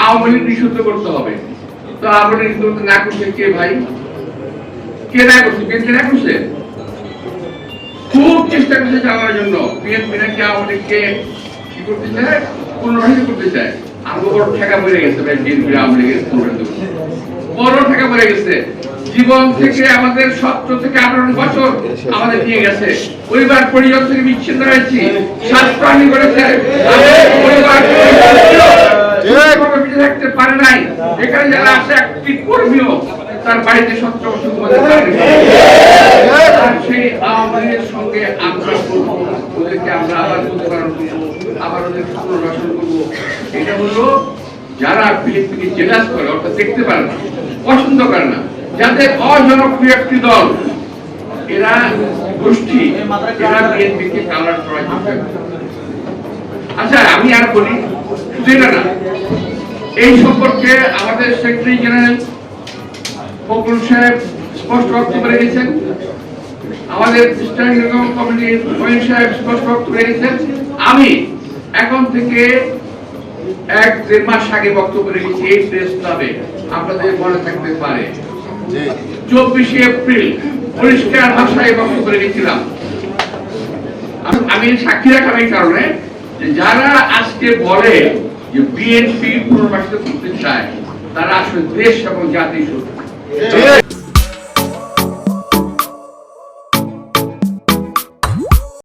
আওয়ামী লীগ নিষিদ্ধ করতে হবে। তো আওয়ামী লীগ না করছে কে ভাই? কে না করছে? বিএনপি না করছে? খুব চেষ্টা করছে চালানোর জন্য। বিএনপি নাকি আওয়ামী লীগকে কি করতে চায়? পুনর্বাসিত করতে চায়। আরো বড় ঠেকা পড়ে গেছে ভাই, বিএনপি আওয়ামী লীগের বড় ঠেকা পড়ে গেছে। জীবন থেকে আমাদের 17 থেকে 18 বছর আমাদের নিয়ে গেছে। পরিবার পরিজন থেকে বিচ্ছিন্ন হয়েছি। স্বাস্থ্য হানি করেছে। পরিবার থাকতে পারে নাই। এখানে যারা আছে একটি কর্মীও তার বাড়িতে 17 বছর ঘুমাতে পারেনি। সেই আওয়ামী লীগের সঙ্গে আমরা ওদেরকে আমরা আবার প্রতিপালন করবো, আবার ওদের পুনর্বাসন করবো। এটা হলো যারা বিএনপিকে জেলাস করে, অর্থাৎ দেখতে পারে না, পছন্দ করে না, যাদের অজনপ্রিয় একটি দল, এরা গোষ্ঠী, এরা বিএনপিকে কালার করার চেষ্টা করে। আচ্ছা, আমি আর বলি শুধু এটা না, এই সম্পর্কে আমাদের সেক্রেটারি জেনারেল ফখরুল সাহেব স্পষ্ট বক্তব্য রেখেছেন, আমাদের স্ট্যান্ডিং কমিটির মহিন সাহেব স্পষ্ট বক্তব্য রেখেছেন। আমি এখন থেকে 1-1.5 মাস আগে বক্তব্য রেখেছি এই প্রেস ক্লাবে, আপনাদের মনে থাকতে পারে 24 এপ্রিল পরিষ্কার ভাষায় বক্তব্য রেখেছিলাম। আমি সাক্ষী রাখার এই কারণে যে যারা আজকে বলে যে বিএনপি পুনর্বাসিত করতে চায়, তারা আসলে দেশ এবং জাতির শত্রু।